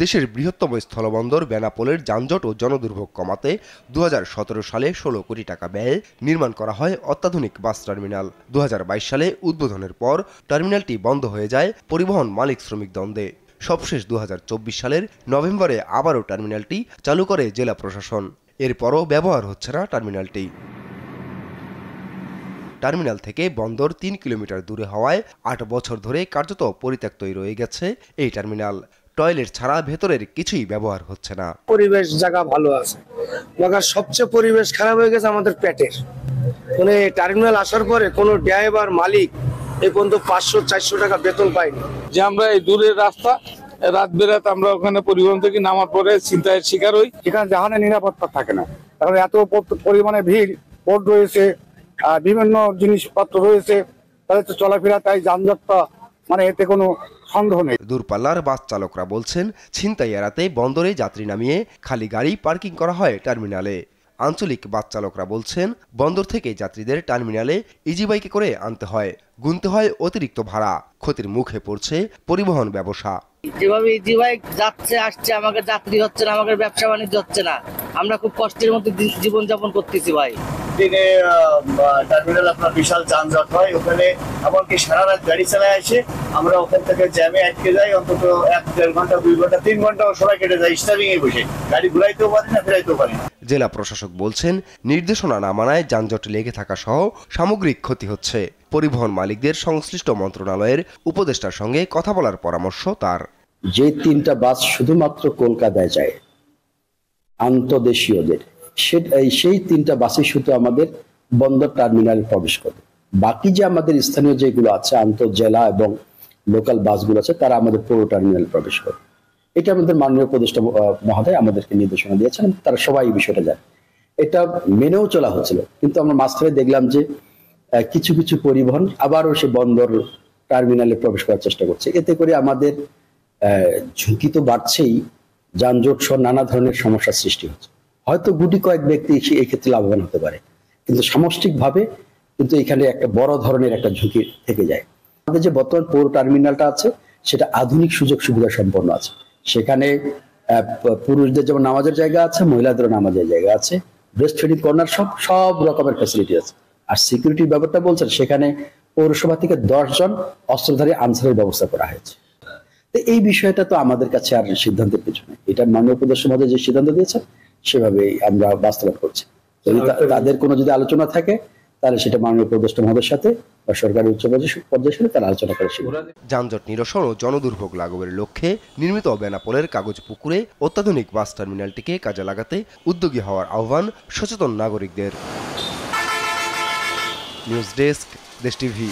দেশের বৃহত্তম স্থলবন্দর বেনাপোলের যানজট ও জনদুর্ভোগ কমাতে 2017 সালে 16 কোটি টাকা ব্যয়ে নির্মাণ করা হয় অত্যাধুনিক বাস টার্মিনাল। 2022 সালে উদ্বোধনের পর টার্মিনালটি বন্ধ হয়ে যায় পরিবহন মালিক শ্রমিক দ্বন্দ্বে। সবশেষ 2024 সালের নভেম্বরে আবারও টার্মিনালটি চালু করে জেলা প্রশাসন। এরপরও ব্যবহার হচ্ছে না টার্মিনালটি। টার্মিনাল থেকে বন্দর 3 কিলোমিটার দূরে হওয়ায় 8 বছর ধরে কার্যত পরিত্যক্তই রয়ে গেছে এই টার্মিনাল। টয়লেট ছাড়া ভেতরের কিছুই ব্যবহার হচ্ছে না। পরিবেশ জায়গা ভালো আছে, মगर সবচেয়ে পরিবেশ খারাপ হয়ে গেছে আমাদের পেটের। মানে টার্মিনাল আসার পরে কোনো ড্রাইভার মালিক এই পর্যন্ত 500-400 টাকা বেতন পায়নি। যে আমরা এই দূরের রাস্তা রাত বেরাত আমরা ওখানে পরিবহন থেকে নামার পরে ছিনতাইয়ের শিকার হই। এখানে জাহানে নিরাপত্তা থাকে না, কারণ এত পরিমাণে ভিড়, বোর্ড রয়েছে, বিভিন্ন জিনিসপত্র রয়েছে, তাহলে তো চলাফেরা, তাই যানজটটা মানে এতে কোনো সন্দেহ নেই। দূরপাল্লার বাস চালকরা বলছেন, ছিনতাই এড়াতে বন্দরে যাত্রী নামিয়ে খালি গাড়ি পার্কিং করা হয় টার্মিনালে। আঞ্চলিক বাস চালকরা বলছেন, বন্দর থেকে যাত্রীদের টার্মিনালে ইজি বাইকে করে আনতে হয়, গুনতে হয় অতিরিক্ত ভাড়া। ক্ষতির মুখে পড়ছে পরিবহন ব্যবসা। যেভাবে ইজি বাইক যাচ্ছে আসছে, আমাকে যাত্রী হচ্ছে না, আমাদের ব্যবসা বাণিজ্য হচ্ছে না, আমরা খুব কষ্টের মধ্যে জীবনযাপন করতেছি ভাই। দিনে টার্মিনাল আপনার বিশাল যানজট হয়, ওখানে এমনকি সারা রাত গাড়ি চালায় আসে, আমরা ওখান থেকে জ্যামে আটকে যাই, অন্তত 1-1.5 ঘন্টা 2 ঘন্টা 3 ঘন্টাও সময় কেটে যায় স্টারিং এ বসে। গাড়ি ঘুরাইতেও পারি না, ফেরাইতেও পারি না। জেলা প্রশাসক বলছেন, নির্দেশনা না মানায় যানজট লেগে থাকা সহ সামগ্রিক ক্ষতি হচ্ছে। পরিবহন মালিকদের সংশ্লিষ্ট মন্ত্রণালয়ের উপদেষ্টার সঙ্গে কথা বলার পরামর্শ তার। যে 3টা বাস শুধুমাত্র কলকাতায় যায় আন্তদেশীয়দের, সেই 3টা বাসই শুধু আমাদের বন্দর টার্মিনালে প্রবেশ করে। বাকি যে আমাদের স্থানীয় যেগুলো আছে, আন্তঃজেলা এবং লোকাল বাসগুলো আছে, তারা আমাদের পৌর টার্মিনালে প্রবেশ করে। এটা আমাদের মাননীয় উপদেষ্টা মহোদয় আমাদেরকে নির্দেশনা দিয়েছেন, তারা সবাই এই বিষয়টা জানে। এটা মেনেও চলা হচ্ছিল, কিন্তু আমরা মাঝখানে দেখলাম যে কিছু কিছু পরিবহন আবারও সে বন্দর টার্মিনালে প্রবেশ করার চেষ্টা করছে। এতে করে আমাদের ঝুঁকি তো বাড়ছেই, যানজট সহ নানা ধরনের সমস্যার সৃষ্টি হচ্ছে। হয়তো গুটি কয়েক ব্যক্তি এই ক্ষেত্রে লাভবান হতে পারে, কিন্তু সামষ্টিকভাবে কিন্তু এখানে একটা বড় ধরনের একটা ঝুঁকি থেকে যায়। আমাদের যে বর্তমান পৌর টার্মিনালটা আছে, সেটা আধুনিক সুযোগ সুবিধা সম্পন্ন আছে। সেখানে পুরুষদের যেমন নামাজের জায়গা আছে, মহিলাদেরও নামাজের জায়গা আছে, ব্রেস্ট ফিডিং কর্নার, সব রকমের ফ্যাসিলিটি আছে। আর সিকিউরিটির ব্যাপারটা বলছেন, সেখানে পৌরসভা থেকে 10 জন অস্ত্রধারী আনসারের ব্যবস্থা করা হয়েছে। তো এই বিষয়টা তো আমাদের কাছে আর সিদ্ধান্তের কিছু নেই, এটা মাননীয় উপদেষ্টা মহোদয় যে সিদ্ধান্ত দিয়েছেন সেভাবেই আমরা বাস্তবায়ন করছি। তাদের কোনো যদি আলোচনা থাকে, তাহলে সেটা মাননীয় উপদেষ্টা মহোদয়ের সাথে বা সরকারের উচ্চ পর্যায়ের সাথে তারা আলোচনা করে। যানজট নিরসন ও জনদুর্ভোগ লাঘবের লক্ষ্যে নির্মিত বেনাপোলের কাগজ পুকুরে অত্যাধুনিক বাস টার্মিনালটিকে কাজে লাগাতে উদ্যোগী হওয়ার আহ্বান সচেতন নাগরিকদের। নিউজ ডেস্ক, দেশ টিভি।